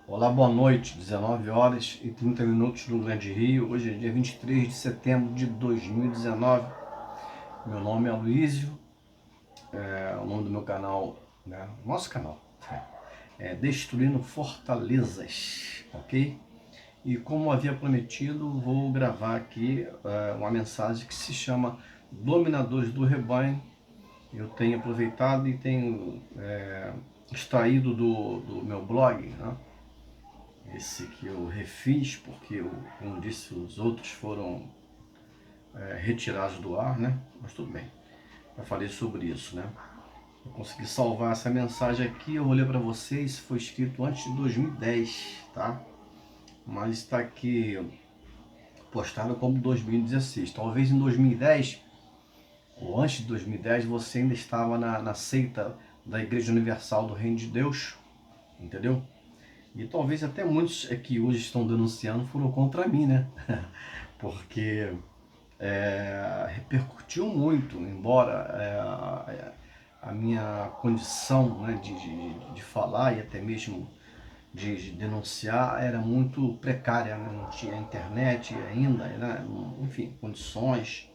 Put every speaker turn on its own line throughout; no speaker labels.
Olá, boa noite, 19 horas e 30 minutos no Grande Rio. Hoje é dia 23 de setembro de 2019. Meu nome é Luísio, o nome do meu canal, né? Nosso canal, é Destruindo Fortalezas, ok? E como havia prometido, vou gravar aqui uma mensagem que se chama Dominadores do Rebanho. Eu tenho aproveitado e tenho extraído do meu blog, né? Esse que eu refiz, porque, como disse, os outros foram retirados do ar, né? Mas tudo bem, já falei sobre isso, né? Eu consegui salvar essa mensagem aqui, eu vou ler para vocês, foi escrito antes de 2010, tá? Mas está aqui postado como 2016. Talvez em 2010, ou antes de 2010, você ainda estava na seita da Igreja Universal do Reino de Deus, entendeu? E talvez até muitos que hoje estão denunciando foram contra mim, né? Porque repercutiu muito, embora a minha condição, né, de falar e até mesmo de denunciar era muito precária, né? Não tinha internet ainda, né? Enfim, condições.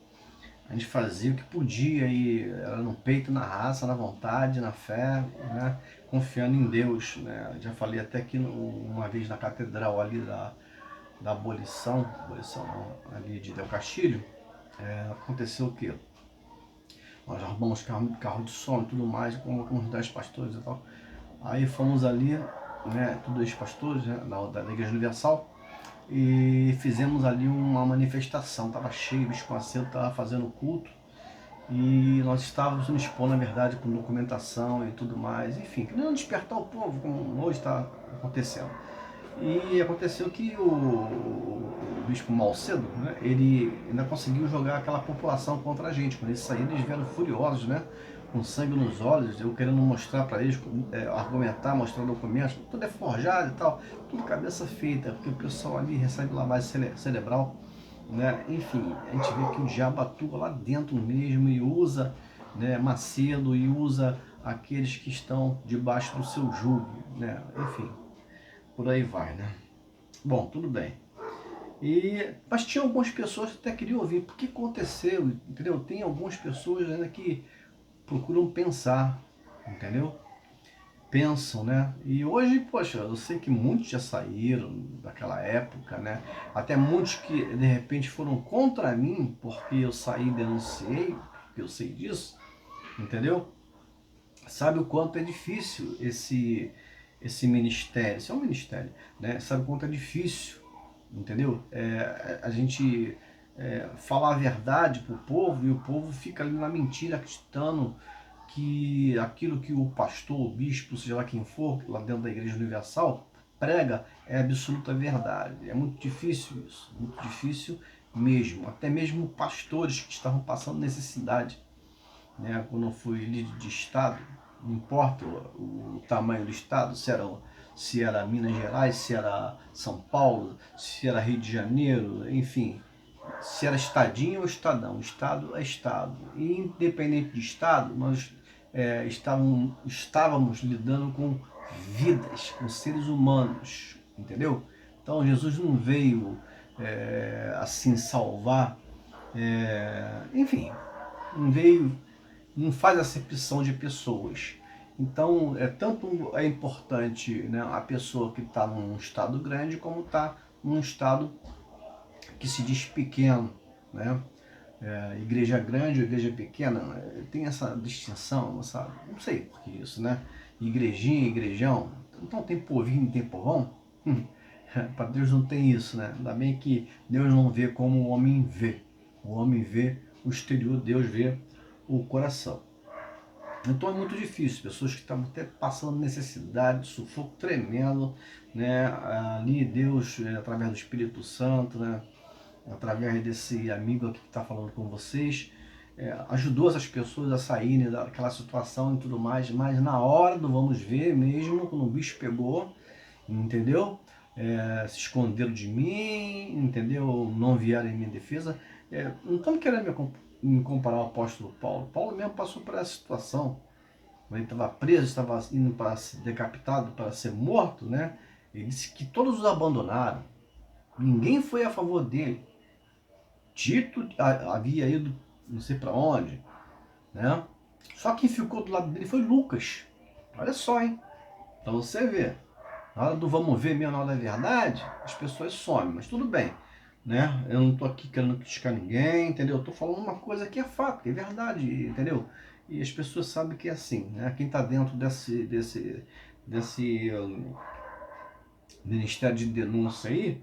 A gente fazia o que podia e era no peito, na raça, na vontade, na fé, né? Confiando em Deus, né? Já falei até aqui uma vez na catedral ali da abolição não, ali de Del Castilho. Aconteceu o quê? Nós arrumamos carro de som e tudo mais, com uns 10 pastores e tal. Aí fomos ali, né, todos os pastores, né, da Igreja Universal, e fizemos ali uma manifestação. Tava cheio, o Bispo Macedo estava fazendo culto, e nós estávamos nos expondo, na verdade, com documentação e tudo mais, enfim, querendo despertar o povo, como hoje está acontecendo. E aconteceu que o Bispo Macedo, né, ele ainda conseguiu jogar aquela população contra a gente. Quando eles saíram, eles vieram furiosos, né, com sangue nos olhos, eu querendo mostrar para eles, argumentar, mostrar documentos, tudo é forjado e tal, tudo cabeça feita, porque o pessoal ali recebe lavagem cerebral, né? Enfim, a gente vê que o diabo atua lá dentro mesmo e usa, né, Macedo, e usa aqueles que estão debaixo do seu jugo, né? Enfim, por aí vai, né? Bom, tudo bem. Mas tinha algumas pessoas que até queriam ouvir. Por que aconteceu? Entendeu? Tem algumas pessoas ainda que procuram pensar, entendeu? Pensam, né? E hoje, poxa, eu sei que muitos já saíram daquela época, né? Até muitos que de repente foram contra mim porque eu saí e denunciei, porque eu sei disso, entendeu? Sabe o quanto é difícil esse ministério, esse é um ministério, né? Sabe o quanto é difícil, entendeu? A gente falar a verdade pro povo e o povo fica ali na mentira, acreditando que aquilo que o pastor, o bispo, seja lá quem for, lá dentro da Igreja Universal, prega é absoluta verdade. É muito difícil isso, muito difícil mesmo. Até mesmo pastores que estavam passando necessidade, né? Quando eu fui líder de Estado, não importa o tamanho do Estado, se era Minas Gerais, se era São Paulo, se era Rio de Janeiro, enfim, se era estadinho ou estadão, Estado é Estado. E independente de Estado, nós estávamos lidando com vidas, com seres humanos, entendeu? Então Jesus não veio assim salvar, enfim, não veio, não faz acepção de pessoas. Então, tanto é importante, né, a pessoa que está num estado grande como está num estado que se diz pequeno, né? Igreja grande ou igreja pequena, tem essa distinção, sabe? Não sei por que isso, né? Igrejinha, igrejão. Então tem povinho e tem povão? Para Deus não tem isso, né? Ainda bem que Deus não vê como o homem vê. O homem vê o exterior, Deus vê o coração. Então é muito difícil, pessoas que estavam até passando necessidade, sufoco tremendo, né? Ali Deus, através do Espírito Santo, né? Através desse amigo aqui que está falando com vocês, ajudou essas pessoas a saírem daquela situação e tudo mais, mas na hora do vamos ver mesmo, quando o bicho pegou, entendeu? Se esconderam de mim, entendeu? Não vieram em minha defesa. Não estamos querendo me comparar ao apóstolo Paulo. Paulo mesmo passou por essa situação. Ele estava preso, estava indo para ser decapitado, para ser morto, né? Ele disse que todos os abandonaram. Ninguém foi a favor dele. Tito havia ido não sei para onde, né? Só quem ficou do lado dele foi Lucas. Olha só, hein? Pra você ver. Na hora do vamos ver mesmo, na hora da verdade, as pessoas somem, mas tudo bem, né? Eu não tô aqui querendo criticar ninguém, entendeu? Eu tô falando uma coisa que é fato, que é verdade, entendeu? E as pessoas sabem que é assim, né? Quem tá dentro desse ministério de denúncia aí,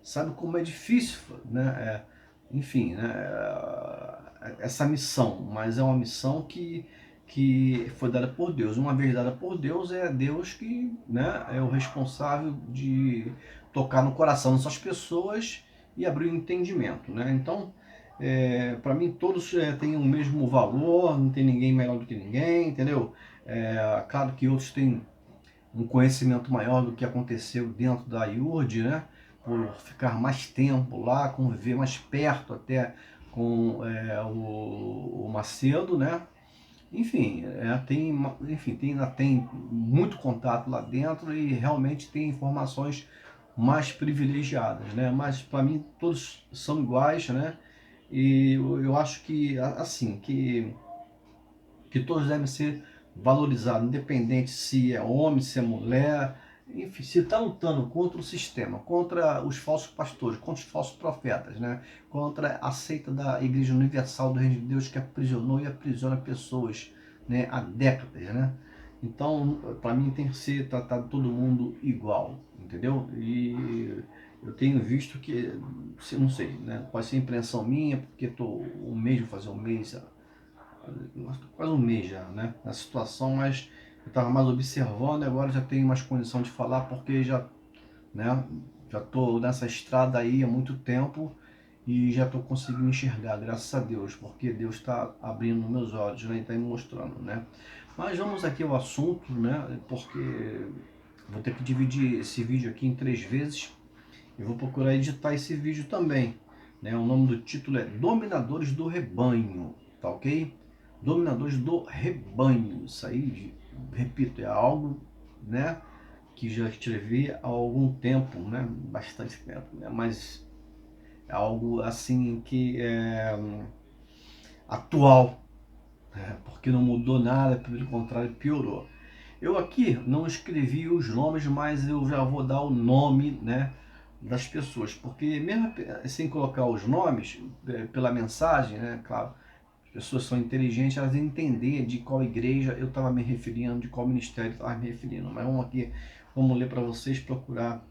sabe como é difícil, né? Enfim, né? Essa missão, mas é uma missão que foi dada por Deus. Uma vez dada por Deus, é Deus que, né, é o responsável de tocar no coração dessas pessoas e abrir o entendimento, né? Então, para mim, todos têm o mesmo valor, não tem ninguém melhor do que ninguém, entendeu? Claro que outros têm um conhecimento maior do que aconteceu dentro da IURD, né? Por ficar mais tempo lá, conviver mais perto até com o Macedo, né? Enfim, ainda tem muito contato lá dentro e realmente tem informações mais privilegiadas, né? Mas para mim todos são iguais, né? E eu acho que assim que todos devem ser valorizados, independente se é homem, se é mulher, enfim, se está lutando contra o sistema, contra os falsos pastores, contra os falsos profetas, né? Contra a seita da Igreja Universal do Reino de Deus que aprisionou e aprisiona pessoas, né, há décadas, né? Então, para mim tem que ser tratado todo mundo igual, entendeu? E eu tenho visto que, não sei, né? Pode ser impressão minha, porque estou um mês, vou fazer um mês, quase um mês já, né, na situação, mas eu estava mais observando e agora já tenho mais condição de falar porque já, né, já estou nessa estrada aí há muito tempo e já estou conseguindo enxergar, graças a Deus, porque Deus está abrindo meus olhos, né, e está me mostrando, né. Mas vamos aqui ao assunto, né, porque vou ter que dividir esse vídeo aqui em 3 vezes e vou procurar editar esse vídeo também, né. O nome do título é Dominadores do Rebanho, tá ok? Dominadores do Rebanho. Isso aí, repito, é algo, né, que já escrevi há algum tempo, né, bastante tempo, né, mas é algo assim que é atual, né, porque não mudou nada, pelo contrário, piorou. Eu aqui não escrevi os nomes, mas eu já vou dar o nome, né, das pessoas, porque mesmo sem colocar os nomes, pela mensagem, né, claro, as pessoas são inteligentes, elas entender de qual igreja eu estava me referindo, de qual ministério eu estava me referindo. Mas vamos aqui, vamos ler para vocês, procurar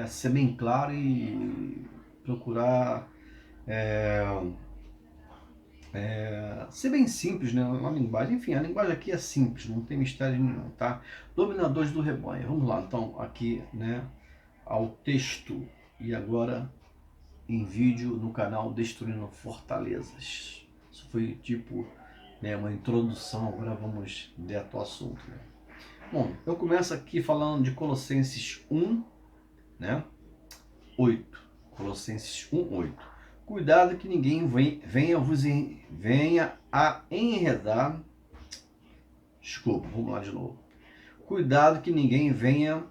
ser bem claro e procurar ser bem simples, né, na linguagem. Enfim, a linguagem aqui é simples, não tem mistério nenhum, tá? Dominadores do rebanho. Vamos lá, então, aqui, né, ao texto. E agora em vídeo no canal Destruindo Fortalezas. Isso foi tipo, né, uma introdução, agora vamos direto ao assunto. Né? Bom, eu começo aqui falando de Colossenses 1, né, 8. Colossenses 1, 8. Cuidado que ninguém venha a enredar. Desculpa, vamos lá de novo. Cuidado que ninguém venha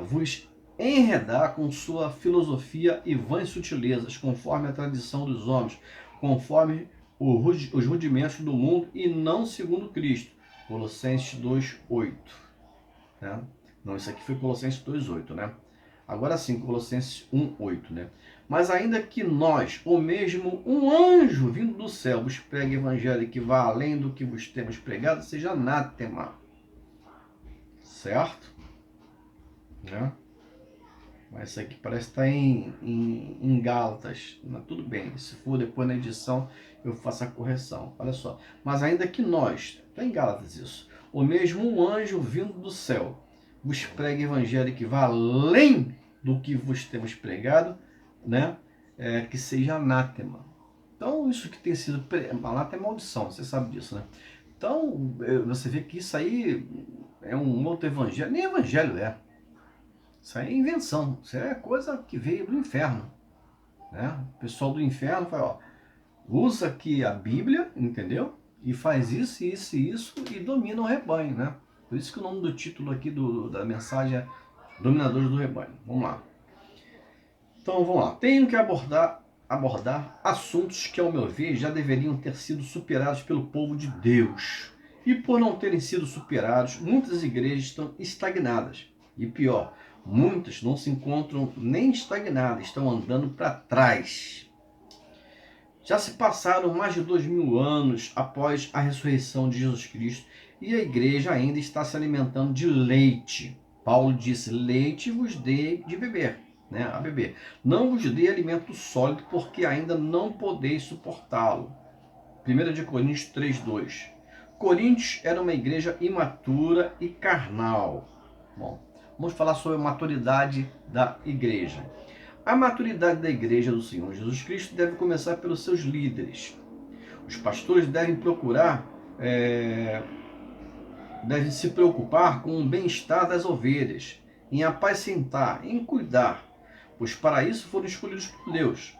vos enredar com sua filosofia e vãs sutilezas, conforme a tradição dos homens, conforme os rudimentos do mundo e não segundo Cristo. Colossenses 2:8. Né? Não, isso aqui foi Colossenses 2:8, né? Agora sim, Colossenses 1:8, né? Mas ainda que nós, ou mesmo um anjo vindo do céu, vos pregue evangelho que vá além do que vos temos pregado, seja anátema. Certo? Né? Mas isso aqui parece estar em Gálatas. Mas tudo bem, se for depois na edição eu faço a correção. Olha só. Mas ainda que nós, está em Gálatas isso, ou mesmo um anjo vindo do céu, vos pregue evangelho que vá além do que vos temos pregado, né? Que seja anátema. Então isso que tem sido, anátema é maldição, você sabe disso, né? Então você vê que isso aí é um outro evangelho, nem evangelho é. Isso aí é invenção, isso é coisa que veio do inferno, né? O pessoal do inferno fala, ó, usa aqui a Bíblia, entendeu? E faz isso, isso e isso e domina o rebanho, né? Por isso que o nome do título aqui da mensagem é Dominadores do Rebanho. Vamos lá. Então vamos lá. Tenho que abordar assuntos que, ao meu ver, já deveriam ter sido superados pelo povo de Deus. E por não terem sido superados, muitas igrejas estão estagnadas. E pior, muitas não se encontram nem estagnadas, estão andando para trás. Já se passaram mais de 2000 anos após a ressurreição de Jesus Cristo e a igreja ainda está se alimentando de leite. Paulo disse: leite vos dei de beber, né, a beber. Não vos dei alimento sólido, porque ainda não podeis suportá-lo. 1 Coríntios 3:2. Coríntios era uma igreja imatura e carnal. Bom, vamos falar sobre a maturidade da igreja. A maturidade da igreja do Senhor Jesus Cristo deve começar pelos seus líderes. Os pastores devem se preocupar com o bem-estar das ovelhas, em apacentar, em cuidar, pois para isso foram escolhidos por Deus.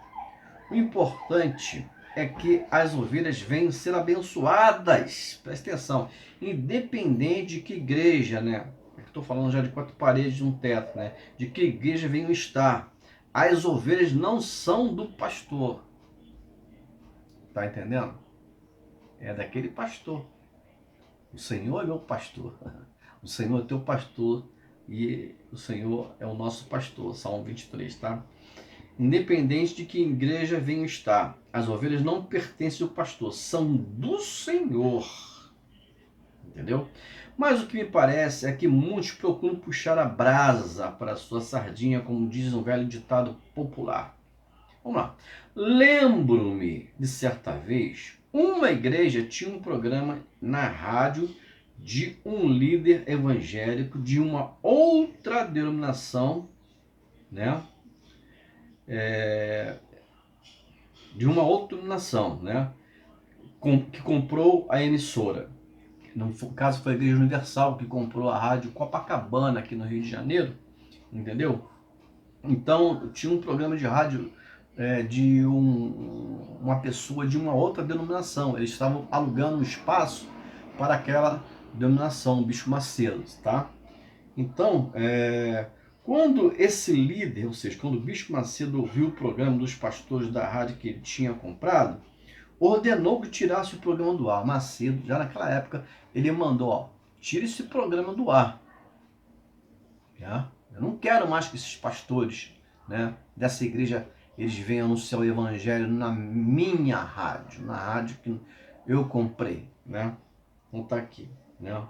O importante é que as ovelhas venham ser abençoadas, presta atenção, independente de que igreja, né? Estou falando já de 4 paredes de um teto, né? De que igreja venham estar. As ovelhas não são do pastor. Tá entendendo? É daquele pastor. O Senhor é meu pastor. O Senhor é teu pastor e o Senhor é o nosso pastor. Salmo 23, tá? Independente de que igreja venham estar, as ovelhas não pertencem ao pastor, são do Senhor. Entendeu? Mas o que me parece é que muitos procuram puxar a brasa para a sua sardinha, como diz um velho ditado popular. Vamos lá. Lembro-me de certa vez, uma igreja tinha um programa na rádio de um líder evangélico de uma outra denominação, né? De uma outra denominação, né? Que comprou a emissora. No caso foi a Igreja Universal que comprou a rádio Copacabana aqui no Rio de Janeiro, entendeu? Então tinha um programa de rádio de uma pessoa de uma outra denominação. Eles estavam alugando um espaço para aquela denominação, o Bispo Macedo, tá? Então, quando esse líder, ou seja, quando o Bispo Macedo ouviu o programa dos pastores da rádio que ele tinha comprado, ordenou que tirasse o programa do ar. Macedo, já naquela época, ele mandou, ó, tira esse programa do ar. Já? Eu não quero mais que esses pastores, né, dessa igreja, eles venham anunciar o evangelho na minha rádio, na rádio que eu comprei, né? Então tá aqui, né?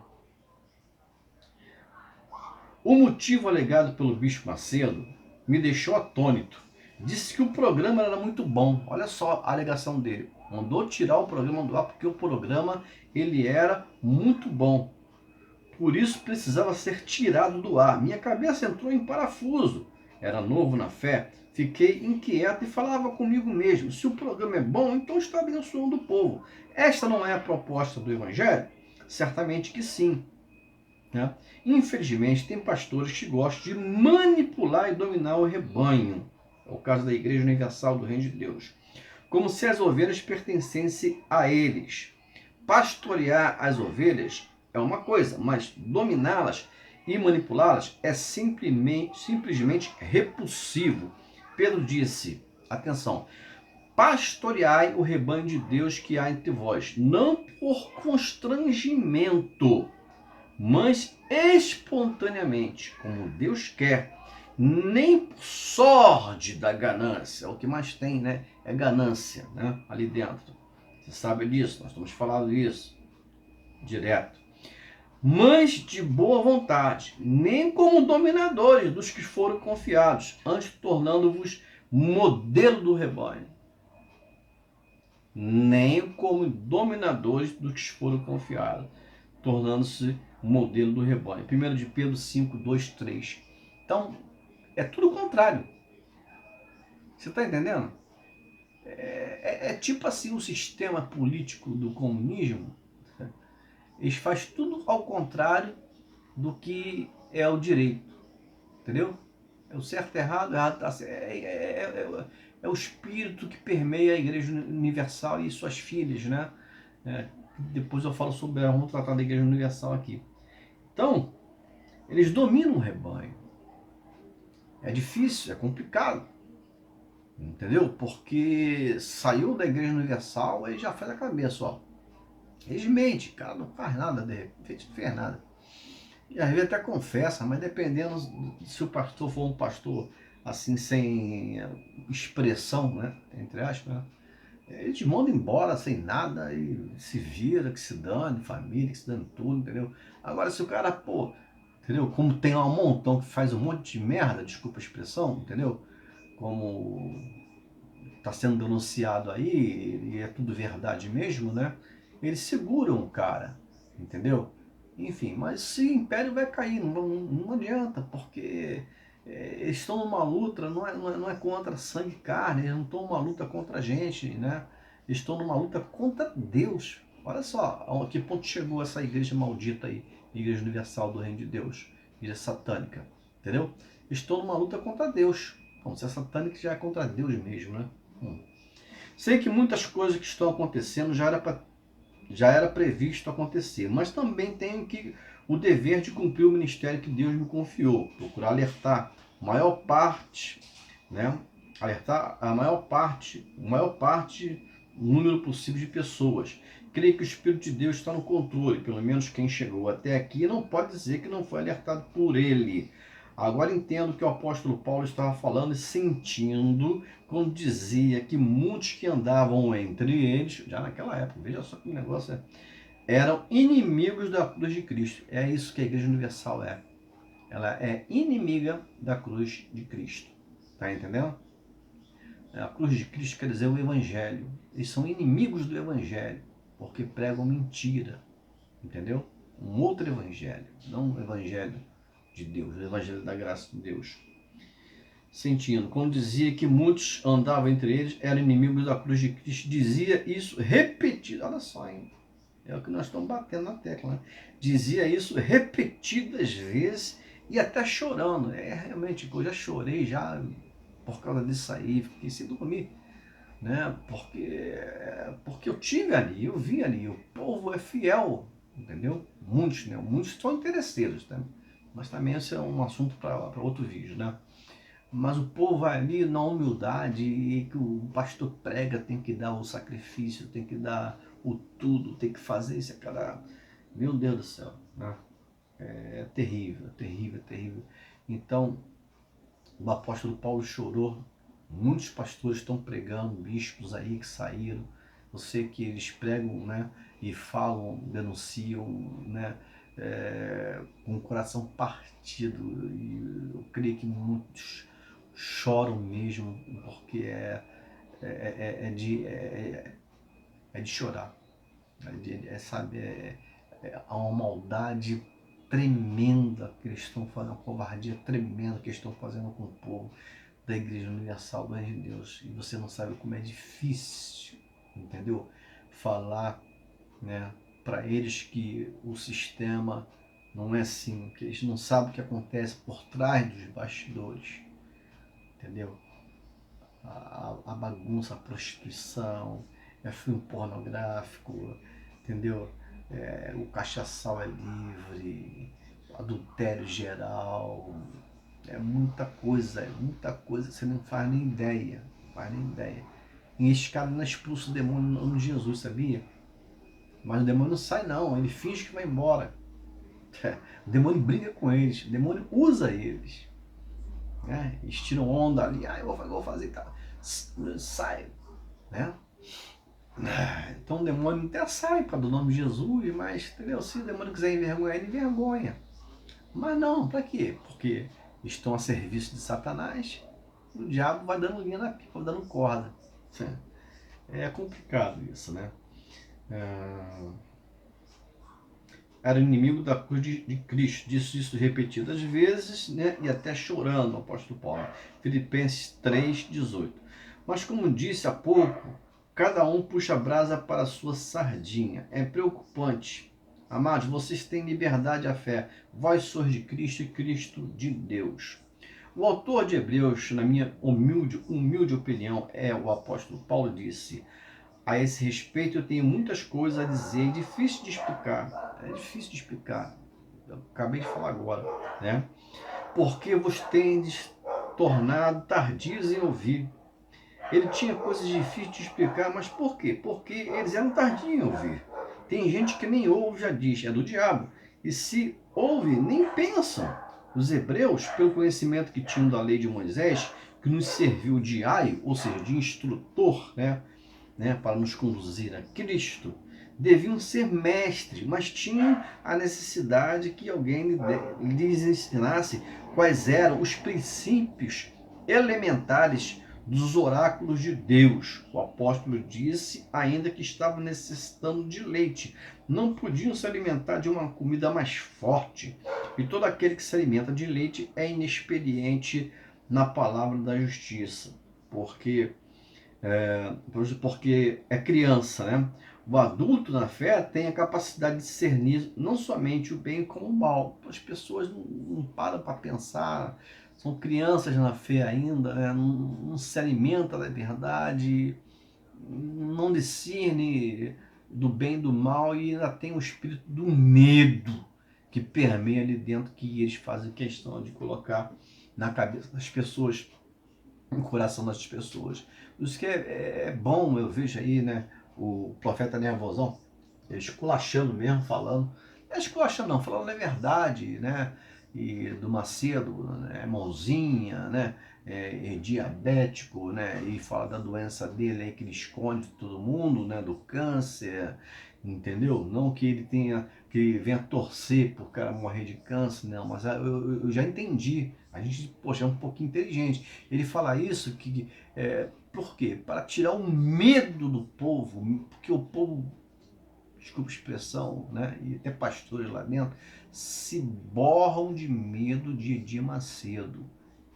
O motivo alegado pelo Bispo Macedo me deixou atônito. Disse que o programa era muito bom. Olha só a alegação dele. Mandou tirar o programa do ar porque o programa ele era muito bom. Por isso precisava ser tirado do ar. Minha cabeça entrou em parafuso. Era novo na fé. Fiquei inquieto e falava comigo mesmo. Se o programa é bom, então está abençoando o povo. Esta não é a proposta do Evangelho? Certamente que sim. Né? Infelizmente, tem pastores que gostam de manipular e dominar o rebanho. É o caso da Igreja Universal do Reino de Deus. Como se as ovelhas pertencessem a eles. Pastorear as ovelhas é uma coisa, mas dominá-las e manipulá-las é simplesmente repulsivo. Pedro disse, atenção, pastoreai o rebanho de Deus que há entre vós, não por constrangimento, mas espontaneamente, como Deus quer, nem por sorte da ganância. O que mais tem, né? É ganância, né? Ali dentro. Você sabe disso, nós estamos falando isso direto. Mas de boa vontade, nem como dominadores dos que foram confiados, antes tornando-vos modelo do rebanho. Nem como dominadores dos que foram confiados, tornando-se modelo do rebanho. 1 de Pedro 5, 2, 3. Então, é tudo o contrário. Você está entendendo? É tipo assim o sistema político do comunismo. Eles fazem tudo ao contrário do que é o direito. Entendeu? É o certo, errado, errado tá certo. É o espírito que permeia a Igreja Universal e suas filhas, né? Depois eu falo sobre, vamos tratar da Igreja Universal aqui. Então, eles dominam o rebanho. É difícil, é complicado. Entendeu? Porque saiu da Igreja Universal e já faz a cabeça, ó. Eles mentem, cara, não faz nada, de repente não fez nada. E às vezes até confessa, mas dependendo se o pastor for um pastor assim, sem expressão, né? Entre aspas, né? Eles mandam embora sem nada e se vira, que se dane, família, que se dane tudo, entendeu? Agora se o cara, pô, entendeu? Como tem lá um montão que faz um monte de merda, desculpa a expressão, entendeu? Como está sendo denunciado aí, e é tudo verdade mesmo, né? Eles seguram o cara, entendeu? Enfim, mas se o império vai cair, não adianta, porque eles estão numa luta, não é contra sangue e carne, eles não estão numa luta contra a gente, né? Eles estão numa luta contra Deus. Olha só a que ponto chegou essa igreja maldita aí, Igreja Universal do Reino de Deus, igreja satânica, entendeu? Eles estão numa luta contra Deus. Como se a satânica já é contra Deus mesmo, né? Sei que muitas coisas que estão acontecendo já era previsto acontecer, mas também tenho o dever de cumprir o ministério que Deus me confiou, procurar alertar a maior parte, né? Alertar a maior parte, o número possível de pessoas. Creio que o Espírito de Deus está no controle, pelo menos quem chegou até aqui não pode dizer que não foi alertado por ele. Agora entendo que o apóstolo Paulo estava falando e sentindo quando dizia que muitos que andavam entre eles, já naquela época, veja só que negócio eram inimigos da cruz de Cristo. É isso que a Igreja Universal é. Ela é inimiga da cruz de Cristo. Tá entendendo? A cruz de Cristo quer dizer o Evangelho. Eles são inimigos do Evangelho, porque pregam mentira. Entendeu? Um outro Evangelho, não o Evangelho de Deus, o Evangelho da graça de Deus. Sentindo, quando dizia que muitos andavam entre eles, eram inimigos da cruz de Cristo, dizia isso repetido, olha só, hein? É o que nós estamos batendo na tecla, né? Dizia isso repetidas vezes e até chorando. Realmente, eu já chorei já por causa disso aí, fiquei sem dormir, né? Porque eu tive ali, eu vi ali, o povo é fiel, entendeu? Muitos, né? Muitos são interesseiros, né? Mas também esse é um assunto para outro vídeo, né? Mas o povo vai ali na humildade e que o pastor prega, tem que dar o sacrifício, tem que dar o tudo, tem que fazer isso, cara. Meu Deus do céu, né? É terrível, terrível, terrível. Então, o apóstolo Paulo chorou. Muitos pastores estão pregando, bispos aí que saíram. Eu sei que eles pregam, né? E falam, denunciam, né? Com o coração partido. E eu creio que muitos choram mesmo, porque é de chorar. Sabe, há uma maldade tremenda que eles estão fazendo, uma covardia tremenda que eles estão fazendo com o povo da Igreja Universal do Reino de Deus. E você não sabe como é difícil, entendeu? Falar, né, para eles que o sistema não é assim, que eles não sabem o que acontece por trás dos bastidores, entendeu? A bagunça, a prostituição, filme pornográfico, entendeu? O cachaçal é livre, adultério geral, é muita coisa, você não faz nem ideia, não faz nem ideia. E esse cara não expulsa o demônio no nome de Jesus, sabia? Mas o demônio não sai não, ele finge que vai embora. O demônio briga com eles, o demônio usa eles. Né? Eles tiram onda ali, eu vou fazer, tá? Sai, né? Então o demônio até sai para do nome de Jesus, mas entendeu? Se o demônio quiser envergonhar, ele envergonha. Mas não, para quê? Porque estão a serviço de Satanás, o diabo vai dando linha na pipa, vai dando corda. É complicado isso, né? Era inimigo da cruz de Cristo, disse isso repetidas vezes, né? E até chorando, o apóstolo Paulo. Filipenses 3,18. Mas como disse há pouco, cada um puxa a brasa para a sua sardinha. É preocupante. Amados, vocês têm liberdade à fé. Vós sois de Cristo e Cristo de Deus. O autor de Hebreus, na minha humilde opinião, o apóstolo Paulo, disse: a esse respeito eu tenho muitas coisas a dizer, é difícil de explicar, Eu acabei de falar agora, né? Porque vos tendes tornado tardios em ouvir. Ele tinha coisas difíceis de explicar, mas por quê? Porque eles eram tardios em ouvir. Tem gente que nem ouve, já diz, é do diabo. E se ouve, nem pensam. Os hebreus, pelo conhecimento que tinham da lei de Moisés, que nos serviu de aio, ou seja, de instrutor, para nos conduzir a Cristo, deviam ser mestres, mas tinham a necessidade que alguém lhes ensinasse quais eram os princípios elementares dos oráculos de Deus. O apóstolo disse ainda que estavam necessitando de leite, não podiam se alimentar de uma comida mais forte. E todo aquele que se alimenta de leite é inexperiente na palavra da justiça, porque é criança, né? O adulto na fé tem a capacidade de discernir não somente o bem como o mal. As pessoas não param para pensar, são crianças na fé ainda, né? Não se alimenta da verdade, não discerne do bem e do mal e ainda tem o espírito do medo que permeia ali dentro, que eles fazem questão de colocar na cabeça das pessoas, no coração das pessoas. Isso que é bom, eu vejo aí, né, o profeta nervosão, esculachando mesmo, falando. Não é esculachando não, falando a verdade, né? E do Macedo, né, mãozinha, né? Diabético, né? E fala da doença dele aí que ele esconde de todo mundo, né? Do câncer, entendeu? Não que ele tenha, que ele venha torcer por cara morrer de câncer, não, mas eu já entendi. A gente, poxa, é um pouquinho inteligente. Ele fala isso por quê? Para tirar o medo do povo, porque o povo, desculpa a expressão, né, e até pastores lá dentro, se borram de medo de Edir Macedo.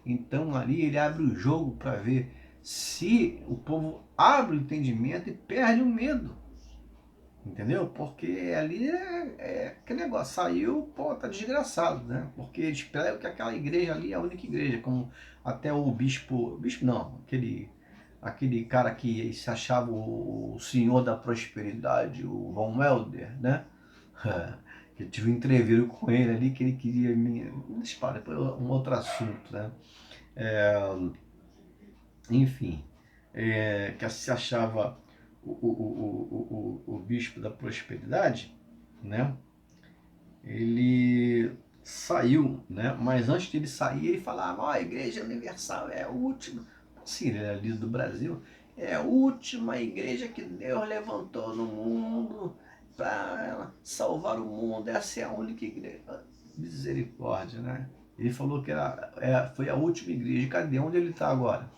Então ali ele abre o jogo para ver se o povo abre o entendimento e perde o medo. Entendeu? Porque ali é aquele negócio, saiu, pô, tá desgraçado, né? Porque eles pregam que aquela igreja ali é a única igreja, como até o bispo não, aquele cara que se achava o senhor da prosperidade, o Von Welder, né? Que eu tive um entreviro com ele ali, que ele queria me... Deixa eu falar, depois um outro assunto, né? É, enfim, que se achava o bispo da prosperidade, né? Ele saiu, né? Mas antes de ele sair, ele falava: a Igreja Universal é a última, assim, ele era líder do Brasil, é a última igreja que Deus levantou no mundo para salvar o mundo, essa é a única igreja. Misericórdia, né? Ele falou que foi a última igreja. Cadê? Onde ele está agora?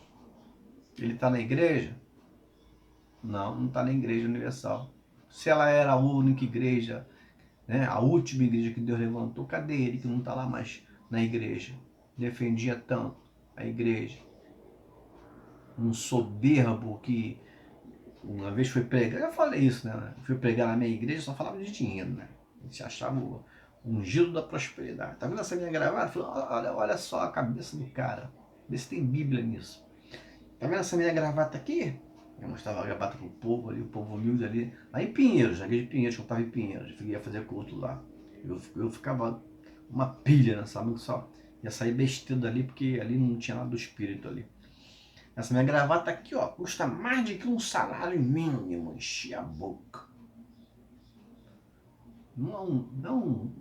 Ele está na igreja? Não, não está na Igreja Universal. Se ela era a única igreja, né, a última igreja que Deus levantou, cadê ele que não está lá mais na igreja? Defendia tanto a igreja. Um soberbo que uma vez foi pregar, eu já falei isso, né? Fui pregar na minha igreja, só falava de dinheiro, né? Ele se achava o ungido da prosperidade. Tá vendo essa minha gravata? Falei, olha só a cabeça do cara. Vê se tem Bíblia nisso. Tá vendo essa minha gravata aqui? Eu mostrava a gravata pro povo ali, o povo humilde ali, lá em Pinheiros, na igreja de Pinheiros, que eu estava em Pinheiros, eu ia fazer culto lá. Eu ficava uma pilha nessa música, só ia sair besteira dali, porque ali não tinha nada do espírito ali. Essa minha gravata aqui, ó, custa mais de que um salário mínimo, enchi a boca. Não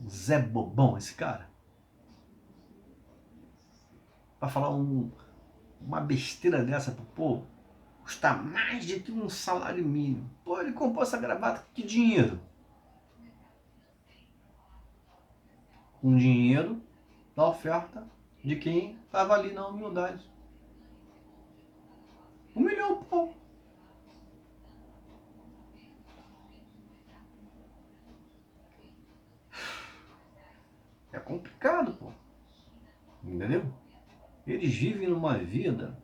Zé Bobão esse cara. Pra falar uma besteira dessa pro povo. Custa mais de que um salário mínimo. Pô, ele comprou essa gravata com que dinheiro? Com dinheiro da oferta de quem estava ali na humildade. Humilhou o povo. É complicado, pô. Entendeu? Eles vivem numa vida,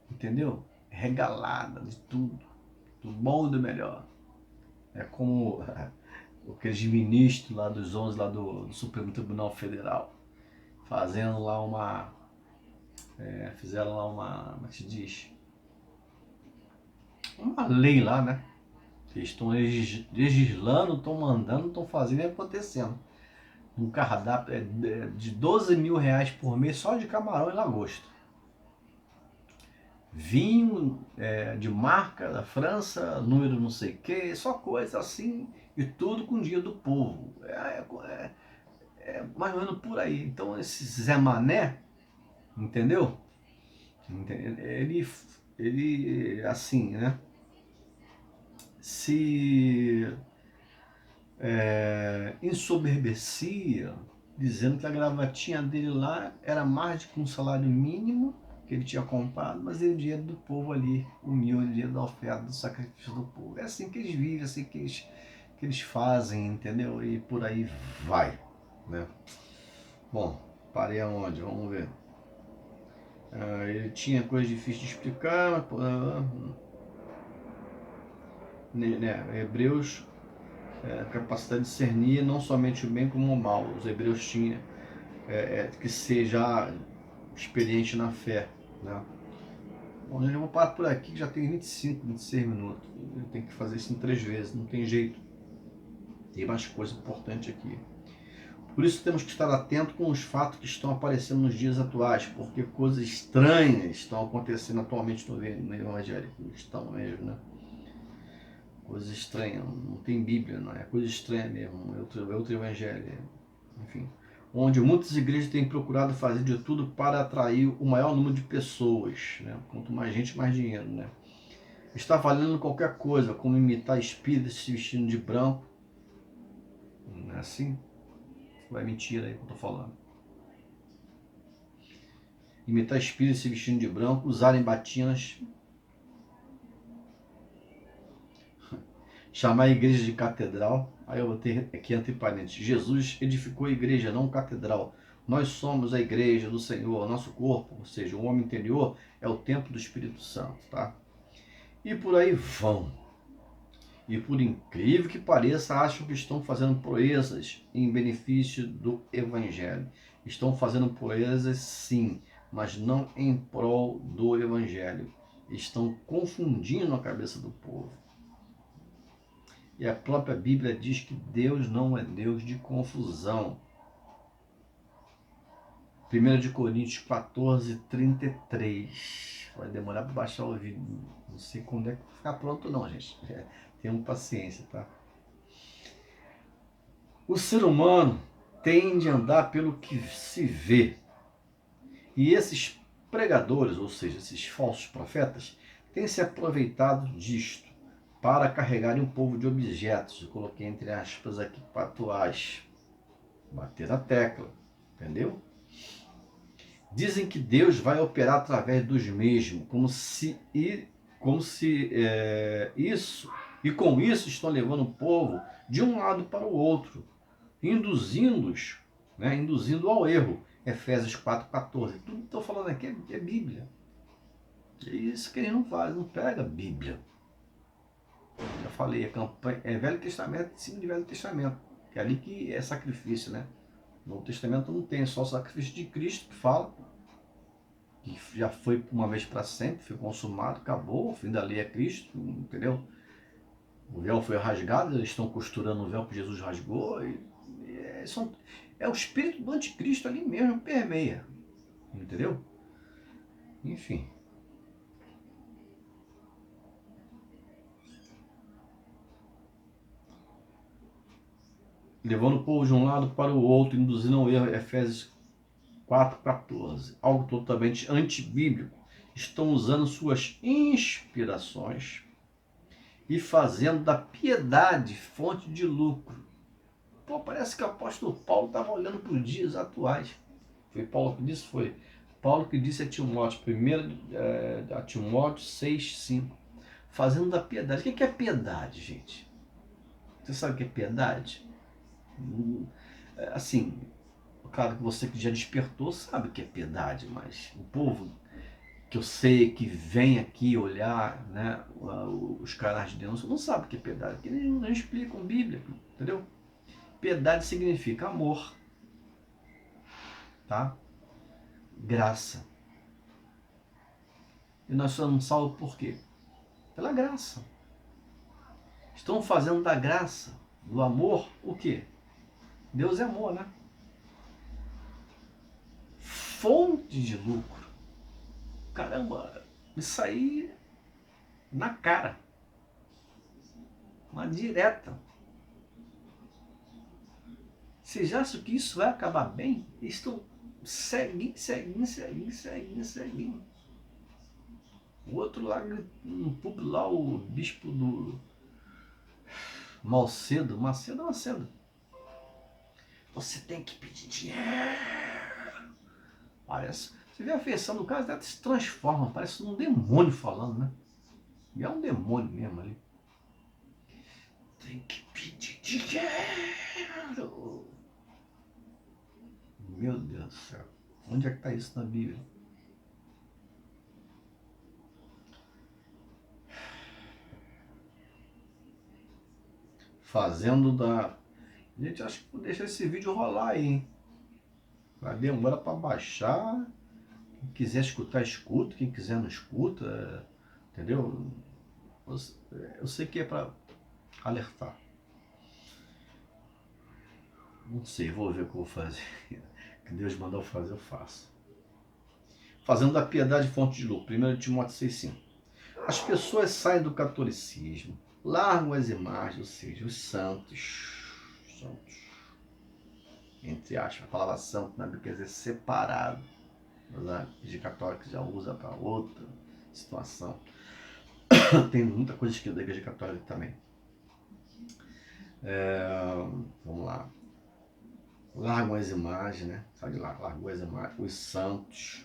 entendeu? Regalada de tudo. Do bom e do melhor. É como aqueles ministros lá dos 11 lá do Supremo Tribunal Federal. Fazendo lá fizeram lá como é que se diz? Uma lei lá, né? Eles estão legislando, estão mandando, estão fazendo e acontecendo. um cardápio de 12 mil reais por mês só de camarão e lagosta. Vinho de marca da França, número não sei o que, só coisa assim, e tudo com dinheiro do povo. É mais ou menos por aí. Então esse Zé Mané, entendeu? Ele assim, né? Se ensoberbecia, dizendo que a gravatinha dele lá era mais de que um salário mínimo que ele tinha comprado, mas é o dinheiro do povo ali, humilde, o dinheiro da oferta, do sacrifício do povo. É assim que eles vivem, é assim que eles fazem, entendeu? E por aí vai, né? Bom, parei aonde? Vamos ver. Ele tinha coisa difícil de explicar, né? Hebreus, capacidade de discernir não somente o bem como o mal. Os hebreus tinham que ser já experiente na fé, né? Bom, eu vou parar por aqui, que já tem 25, 26 minutos. Eu tenho que fazer isso em 3 vezes, não tem jeito. Tem mais coisa importante aqui. Por isso temos que estar atentos com os fatos que estão aparecendo nos dias atuais, porque coisas estranhas estão acontecendo atualmente no Evangelho. Estão mesmo, né? Coisas estranhas, não tem Bíblia, não é coisa estranha mesmo, é outro Evangelho. Enfim, onde muitas igrejas têm procurado fazer de tudo para atrair o maior número de pessoas, né? Quanto mais gente, mais dinheiro, né? Está valendo qualquer coisa, como imitar espíritos se vestindo de branco. Não é assim? Não é mentira aí que eu estou falando. Imitar espíritos se vestindo de branco, usarem batinas, chamar a igreja de catedral. Aí eu vou ter aqui entre parênteses: Jesus edificou a igreja, não catedral. Nós somos a igreja do Senhor, nosso corpo, ou seja, o homem interior é o templo do Espírito Santo, tá? E por aí vão. E por incrível que pareça, acham que estão fazendo proezas em benefício do Evangelho. Estão fazendo proezas sim, mas não em prol do Evangelho. Estão confundindo a cabeça do povo. E a própria Bíblia diz que Deus não é Deus de confusão. 1 de Coríntios 14, 33. Vai demorar para baixar o vídeo. Não sei quando é que vai ficar pronto não, gente. Tenham paciência, tá? O ser humano tende a andar pelo que se vê. E esses pregadores, ou seja, esses falsos profetas, têm se aproveitado disto para carregarem um povo de objetos. Eu coloquei entre aspas aqui patuais. Bater na tecla, entendeu? Dizem que Deus vai operar através dos mesmos, isso, e com isso estão levando o povo de um lado para o outro, induzindo-os, né, induzindo ao erro. Efésios 4,14. Tudo que estou falando aqui é Bíblia. É isso que eles não fazem, não pega a Bíblia. Já falei, é Velho Testamento em cima de Velho Testamento. É ali que é sacrifício, né? No Novo Testamento não tem, só o sacrifício de Cristo que fala, que já foi uma vez para sempre, foi consumado, acabou, o fim da lei é Cristo, entendeu? O véu foi rasgado, eles estão costurando o véu que Jesus rasgou, é o espírito do anticristo ali mesmo, permeia, entendeu? Enfim. Levando o povo de um lado para o outro, induzindo ao erro, Efésios 4,14. Algo totalmente antibíblico. Estão usando suas inspirações e fazendo da piedade fonte de lucro. Pô, parece que o apóstolo Paulo estava olhando para os dias atuais. Foi Paulo que disse? Foi Paulo que disse a Timóteo, 1 a Timóteo 6,5. Fazendo da piedade. O que é piedade, gente? Você sabe o que é piedade? Assim, claro que você que já despertou sabe o que é piedade, mas o povo que eu sei que vem aqui olhar, né, os canais de Deus não sabe o que é piedade, porque eles não explicam Bíblia, entendeu? Piedade significa amor, tá? Graça. E nós somos salvos por quê? Pela graça. Estão fazendo da graça, do amor, o quê? Deus é amor, né? fonte de lucro. Caramba, isso aí na cara, uma direta. Vocês acham que isso vai acabar bem? Eles estão seguindo. O outro lá, no público lá, o bispo do Macedo, você tem que pedir dinheiro. Parece, você vê a feição do cara, até se transforma, parece um demônio falando, né? E é um demônio mesmo ali. Tem que pedir dinheiro. Meu Deus do céu. Onde é que está isso na Bíblia? Fazendo da... Gente, acho que vou deixar esse vídeo rolar aí, hein? Vai demorar para baixar. Quem quiser escutar, escuta. Quem quiser, não escuta. Entendeu? Eu sei que é para alertar. Não sei, vou ver o que eu vou fazer. Que Deus mandou fazer, eu faço. Fazendo da piedade fonte de lucro. 1 Timóteo 6,5. As pessoas saem do catolicismo, largam as imagens, ou seja, os santos, entre aspas, a palavra santo na Bíblia quer dizer separado. A igreja católica já usa para outra situação. Tem muita coisa escrita da igreja católica também. Vamos lá. Largam as imagens, né? Sabe lá, largou as imagens, os santos.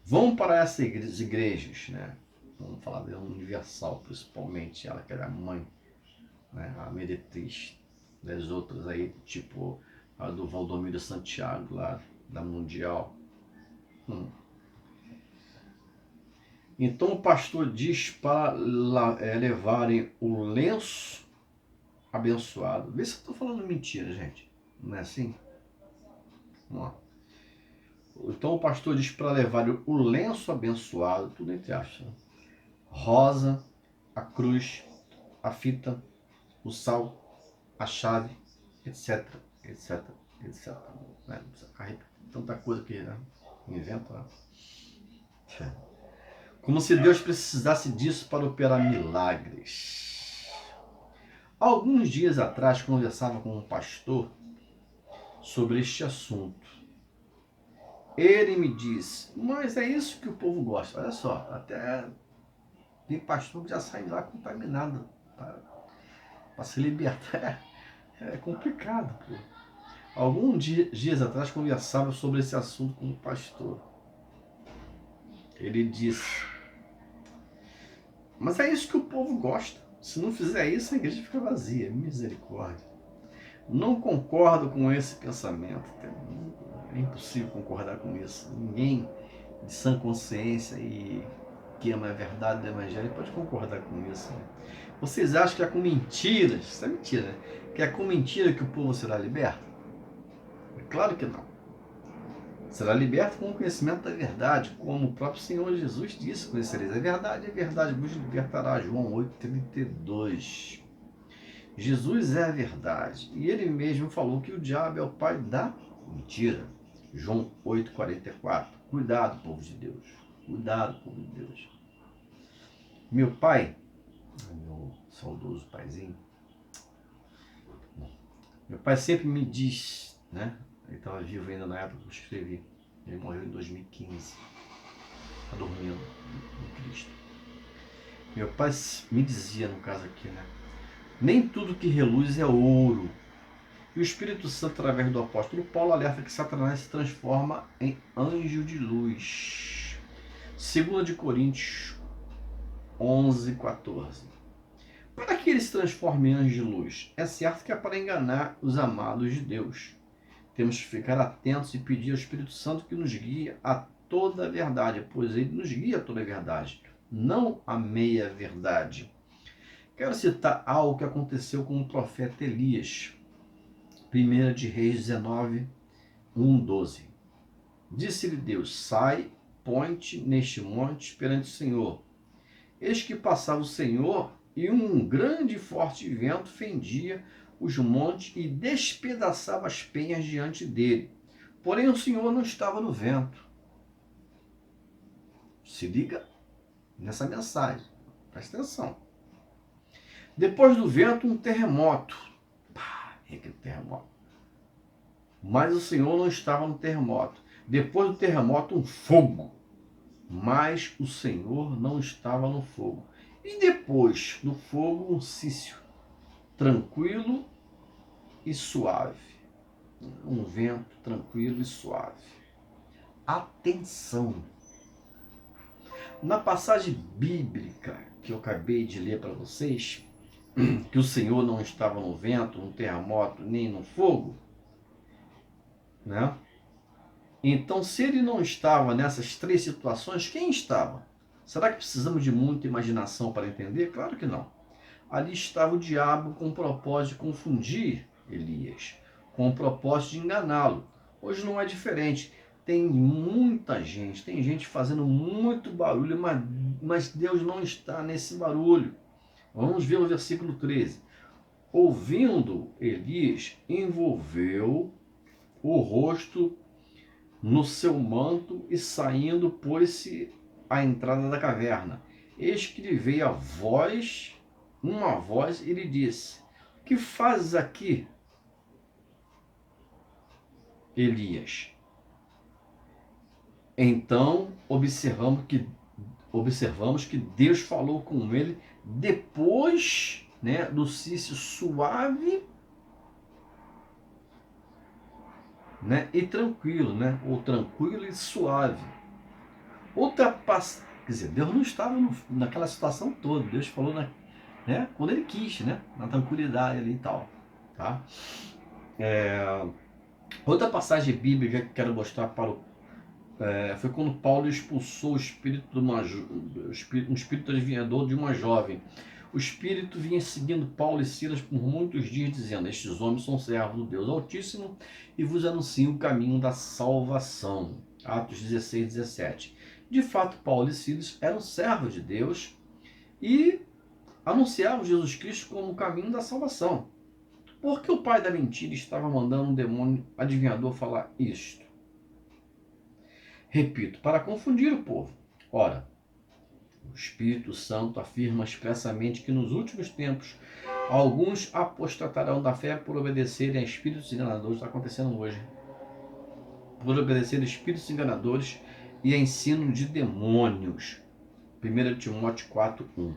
Vão para essas igrejas, né? Vamos falar da Universal, principalmente, ela que era a mãe, né? A meretriz das outras aí, tipo a do Valdomiro Santiago, lá da Mundial. Então o pastor diz para levarem o lenço abençoado. Vê se eu estou falando mentira, gente. Não é assim? Vamos lá. Então o pastor diz para levarem o lenço abençoado, tudo entre aspas, né? Rosa, a cruz, a fita, o sal, a chave, etc, etc, etc. Né? Tanta coisa que, né? Inventa, né? Como se Deus precisasse disso para operar milagres. Alguns dias atrás conversava com um pastor sobre este assunto. Ele me disse, mas é isso que o povo gosta. Olha só, até tem pastor que já sai de lá contaminado para se libertar. É complicado, pô. Alguns dias atrás conversava sobre esse assunto com um pastor. Ele disse, mas é isso que o povo gosta. Se não fizer isso, a igreja fica vazia. Misericórdia. Não concordo com esse pensamento. É impossível concordar com isso. Ninguém de sã consciência e que ama a verdade do evangelho pode concordar com isso. Né? Vocês acham que é com mentiras? Isso é mentira, né? Que é com mentira que o povo será liberto? É claro que não. Será liberto com o conhecimento da verdade, como o próprio Senhor Jesus disse, conhecereis a verdade vos libertará. João 8,32. Jesus é a verdade, e ele mesmo falou que o diabo é o pai da mentira. João 8,44. Cuidado, povo de Deus. Cuidado, povo de Deus. Meu pai, meu saudoso paizinho, meu pai sempre me diz, né? Ele estava vivo ainda na época que eu escrevi. Ele morreu em 2015. Está dormindo em Cristo. Meu pai me dizia, no caso aqui, né? Nem tudo que reluz é ouro. E o Espírito Santo, através do apóstolo Paulo, alerta que Satanás se transforma em anjo de luz. 2 Coríntios 11:14. Para que ele se transforme em anjo de luz? É certo que é para enganar os amados de Deus. Temos que ficar atentos e pedir ao Espírito Santo que nos guie a toda a verdade, pois ele nos guia a toda a verdade, não a meia verdade. Quero citar algo que aconteceu com o profeta Elias. 1 de Reis 19, 1:12. Disse-lhe Deus, sai, põe-te neste monte perante o Senhor. Eis que passava o Senhor e um grande e forte vento fendia os montes e despedaçava as penhas diante dele. Porém o Senhor não estava no vento. Se liga nessa mensagem. Presta atenção. Depois do vento, um terremoto. Pá, é aquele terremoto. Mas o Senhor não estava no terremoto. Depois do terremoto, um fogo. Mas o Senhor não estava no fogo. E depois do fogo, um cício. Tranquilo e suave. Um vento tranquilo e suave. Atenção! Na passagem bíblica que eu acabei de ler para vocês, que o Senhor não estava no vento, no terremoto, nem no fogo, né? Então, se ele não estava nessas três situações, quem estava? Será que precisamos de muita imaginação para entender? Claro que não. Ali estava o diabo com o propósito de confundir Elias, com o propósito de enganá-lo. Hoje não é diferente. Tem muita gente, tem gente fazendo muito barulho, mas Deus não está nesse barulho. Vamos ver o versículo 13. Ouvindo, Elias envolveu o rosto no seu manto e saindo pôs-se à entrada da caverna. Eis que lhe veio uma voz, e lhe disse: que fazes aqui, Elias? Então observamos que Deus falou com ele depois, né, do cício suave, né, e tranquilo, né, ou tranquilo e suave. Quer dizer, Deus não estava naquela situação toda. Deus falou, né, quando ele quis, né, na tranquilidade ali e tal, tá? Outra passagem bíblica que quero mostrar foi quando Paulo expulsou o espírito um espírito adivinhador de uma jovem. O espírito vinha seguindo Paulo e Silas por muitos dias, dizendo: estes homens são servos do Deus Altíssimo e vos anunciam o caminho da salvação. Atos 16, 17. De fato, Paulo e Silas eram servos de Deus e anunciavam Jesus Cristo como o caminho da salvação. Por que o pai da mentira estava mandando um demônio adivinhador falar isto? Repito, para confundir o povo. Ora, o Espírito Santo afirma expressamente que nos últimos tempos alguns apostatarão da fé por obedecerem a espíritos enganadores. Está acontecendo hoje. Por obedecer a espíritos enganadores e a ensino de demônios. 1 Timóteo 4:1.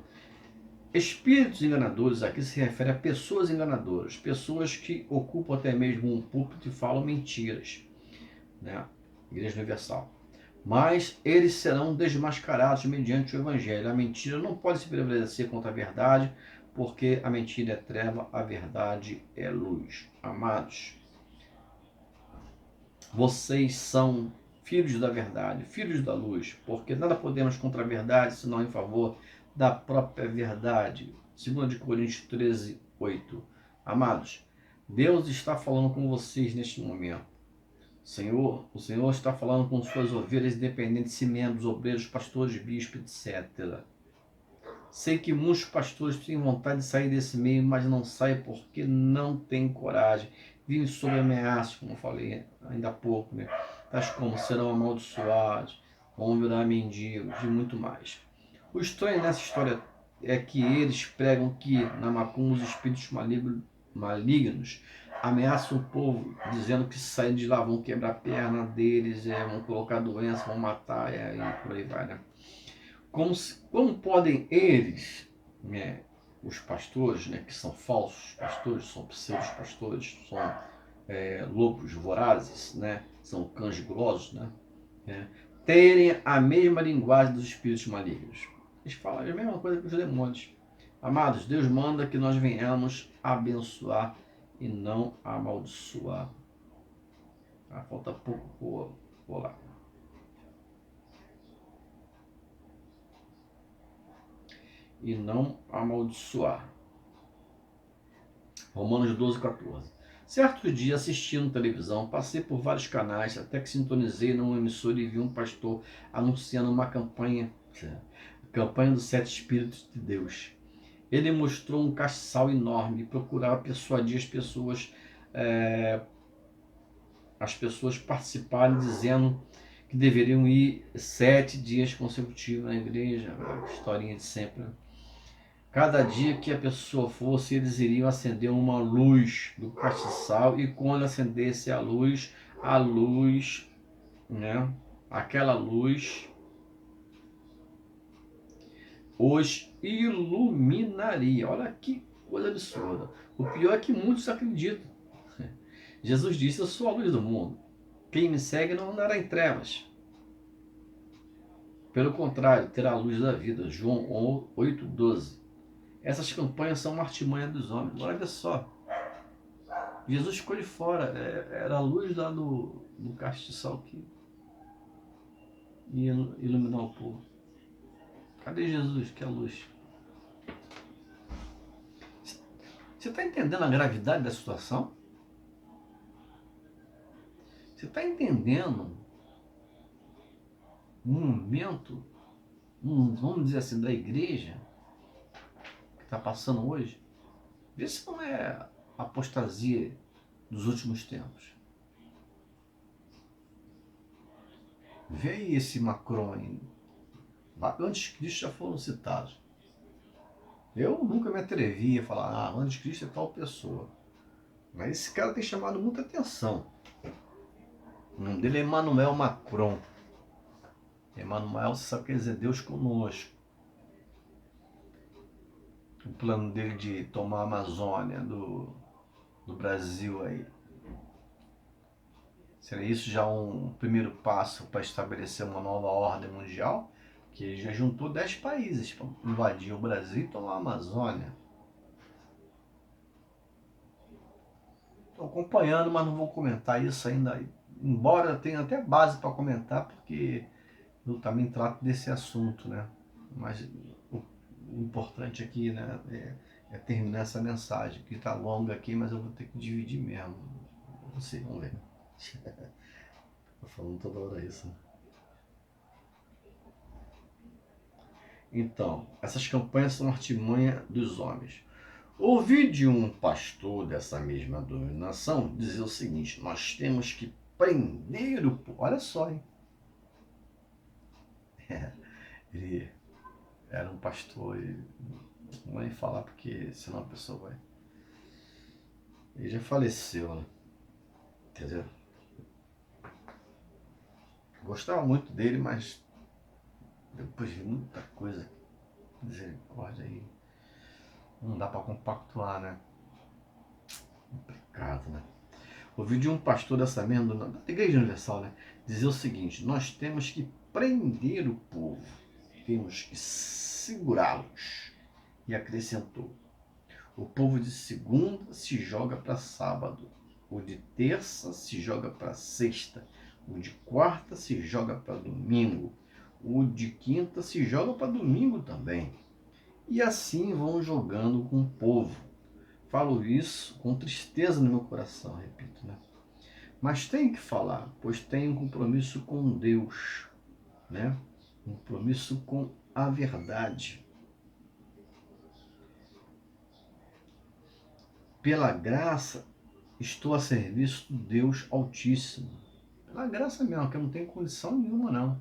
Espíritos enganadores aqui se refere a pessoas enganadoras, pessoas que ocupam até mesmo um púlpito e falam mentiras, né? Igreja Universal. Mas eles serão desmascarados mediante o Evangelho. A mentira não pode se prevalecer contra a verdade, porque a mentira é treva, a verdade é luz. Amados, vocês são filhos da verdade, filhos da luz, porque nada podemos contra a verdade, senão em favor da própria verdade. 2 Coríntios 13:8. Amados, Deus está falando com vocês neste momento. O Senhor está falando com suas ovelhas, independente de se membros, obreiros, pastores, bispos, etc. Sei que muitos pastores têm vontade de sair desse meio, mas não saem porque não têm coragem. Vivem sob ameaças, como eu falei ainda há pouco, né? Tais como serão amaldiçoados, vão virar mendigos e muito mais. O estranho nessa história é que eles pregam que na macumba os espíritos malignos ameaçam o povo, dizendo que se sair de lá vão quebrar a perna deles, vão colocar doença, vão matar, e por aí vai, né? Como podem eles, né, os pastores, né, que são falsos pastores, são pseudos pastores, são lobos vorazes, né, são cães gulosos, né, terem a mesma linguagem dos espíritos malignos? Eles falam a mesma coisa que os demônios. Amados, Deus manda que nós venhamos abençoar e não amaldiçoar. Falta pouco por lá. E não amaldiçoar. Romanos 12:14. Certo dia, assistindo televisão, passei por vários canais, até que sintonizei numa emissora e vi um pastor anunciando uma campanha dos 7 Espíritos de Deus. Ele mostrou um castiçal enorme e procurava persuadir as pessoas participarem, dizendo que deveriam ir 7 dias consecutivos na igreja, historinha de sempre, né? Cada dia que a pessoa fosse, eles iriam acender uma luz do castiçal, e quando acendesse a luz, né, aquela luz os iluminaria. Olha que coisa absurda. O pior é que muitos acreditam. Jesus disse: eu sou a luz do mundo. Quem me segue não andará em trevas. Pelo contrário, terá a luz da vida. João 8,12. Essas campanhas são uma artimanha dos homens. Olha só. Jesus ficou de fora. Era a luz lá do castiçal que ia iluminar o povo. Cadê Jesus, que é a luz? Você está entendendo a gravidade da situação? Você está entendendo um momento, vamos dizer assim, da igreja que está passando hoje? Vê se não é a apostasia dos últimos tempos. Vê aí esse Macron aí. Antes de Cristo já foram citados. Eu nunca me atrevi a falar, antes de Cristo é tal pessoa. Mas esse cara tem chamado muita atenção. O nome dele é Emmanuel Macron. Emmanuel, você sabe que quer dizer Deus conosco. O plano dele de tomar a Amazônia do Brasil aí. Seria isso já um primeiro passo para estabelecer uma nova ordem mundial? Que ele já juntou 10 países para invadir o Brasil e tomar a Amazônia. Estou acompanhando, mas não vou comentar isso ainda. Embora eu tenha até base para comentar, porque eu também trato desse assunto, né? Mas o importante aqui, né, é terminar essa mensagem, que está longa aqui, mas eu vou ter que dividir mesmo. Não sei, vamos ver. Tô falando toda hora isso, né? Então, essas campanhas são artimanha dos homens. Ouvi de um pastor dessa mesma denominação dizer o seguinte: nós temos que prender o povo. Olha só, hein? Ele era um pastor e não vou nem falar porque senão a pessoa vai. Ele já faleceu, né? Entendeu? Gostava muito dele, mas depois de muita coisa, misericórdia aí, não dá para compactuar, né? Complicado, né? Ouvi de um pastor dessa mesma, da Igreja Universal, né, dizer o seguinte: nós temos que prender o povo, temos que segurá-los. E acrescentou: o povo de segunda se joga para sábado, o de terça se joga para sexta, o de quarta se joga para domingo, o de quinta se joga para domingo também. E assim vão jogando com o povo. Falo isso com tristeza no meu coração, repito, né? Mas tenho que falar, pois tenho um compromisso com Deus, né? Um compromisso com a verdade. Pela graça, estou a serviço do Deus Altíssimo. Pela graça mesmo, que eu não tenho condição nenhuma, não.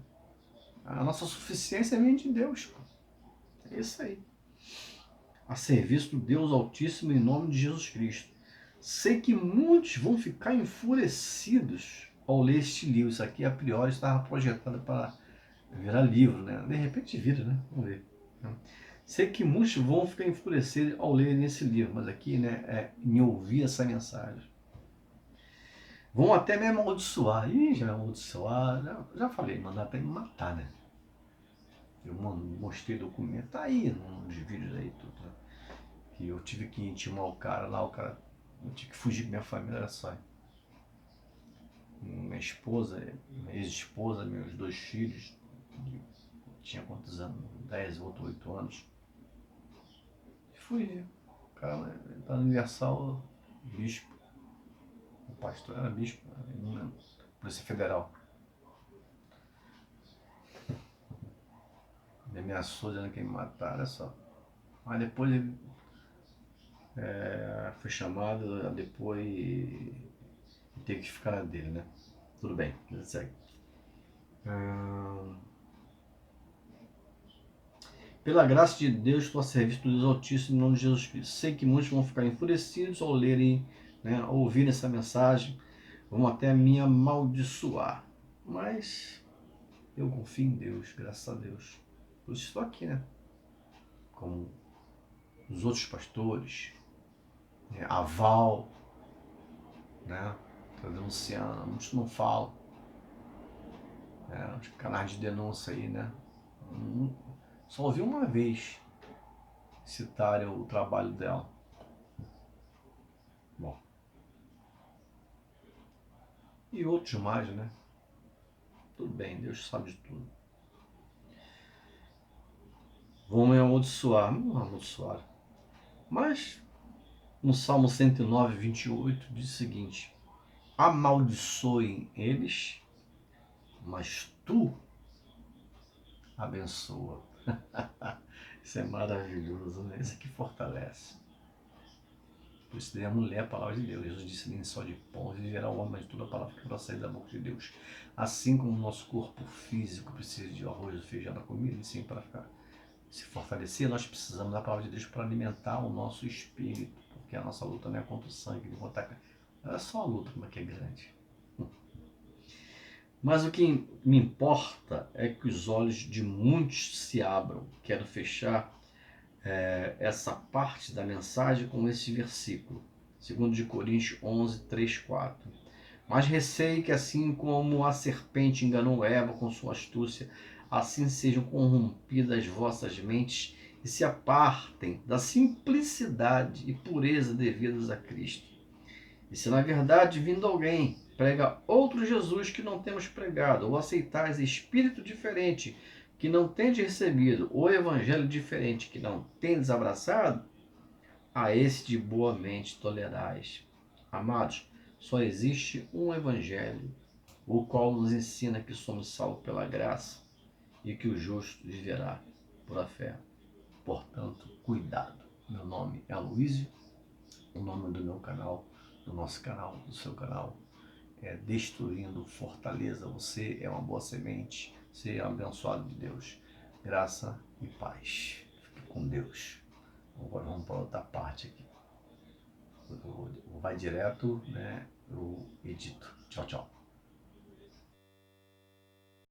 A nossa suficiência vem de Deus. Pô. É isso aí. A serviço do Deus Altíssimo em nome de Jesus Cristo. Sei que muitos vão ficar enfurecidos ao ler este livro. Isso aqui, a priori, estava projetado para virar livro, né? De repente vira, né? Vamos ver. Sei que muitos vão ficar enfurecidos ao lerem esse livro, mas aqui, né, em ouvir essa mensagem. Vão até me amaldiçoar. Ih, já me amaldiçoar. Já falei, mandar até me matar, né? Eu mostrei documento, tá aí nos vídeos aí, tudo. Né? Que eu tive que intimar o cara lá, eu tive que fugir com minha família, era só. Minha esposa, minha ex-esposa, meus 2 filhos, tinha quantos anos? 10, outro 8 anos. Fui. O cara tá no Universal, bispo. O pastor era bispo, não lembro. Polícia Federal. Me ameaçou dizendo que ia me matar, olha só. Mas depois ele foi chamado, depois teve que ficar na dele, né? Tudo bem, ele segue. Pela graça de Deus, estou a serviço do Deus Altíssimo, em nome de Jesus Cristo. Sei que muitos vão ficar enfurecidos ao lerem, né, ao ouvirem essa mensagem, vão até me amaldiçoar. Mas eu confio em Deus, graças a Deus. Por isso estou aqui, né? Como os outros pastores, né? A Val, né? Está denunciando, muitos não falam. Os canais de denúncia aí, né? Só ouvi uma vez citarem o trabalho dela. Bom. E outros mais, né? Tudo bem, Deus sabe de tudo. Vão me amaldiçoar. Não amaldiçoar. Mas no Salmo 109, 28 diz o seguinte: amaldiçoem eles, mas tu abençoa. Isso é maravilhoso, né? Isso aqui fortalece. Por isso devemos ler a palavra de Deus. Jesus disse: nem só de pão viverá o homem, mas de toda a palavra que vai sair da boca de Deus. Assim como o nosso corpo físico precisa de arroz, feijão, da comida, e sim para ficar se fortalecer, nós precisamos da palavra de Deus para alimentar o nosso espírito, porque a nossa luta não é contra o sangue, não contra a... É só a luta, como é que é grande. Mas o que me importa é que os olhos de muitos se abram. Quero fechar essa parte da mensagem com esse versículo, 2 de Coríntios 11, 3, 4. Mas receio que assim como a serpente enganou Eva com sua astúcia, assim sejam corrompidas vossas mentes e se apartem da simplicidade e pureza devidas a Cristo. E se na verdade vindo alguém prega outro Jesus que não temos pregado, ou aceitais espírito diferente que não tendes recebido, ou evangelho diferente que não tendes abraçado, a esse de boa mente tolerais. Amados, só existe um evangelho, o qual nos ensina que somos salvos pela graça e que o justo viverá por a fé. Portanto, cuidado. Meu nome é Aloysio, o nome do meu canal, do nosso canal, do seu canal é Destruindo Fortaleza. Você é uma boa semente, você é abençoado de Deus. Graça e paz. Fique com Deus. Agora vamos para outra parte aqui. Vai direto, né? Eu edito. Tchau, tchau.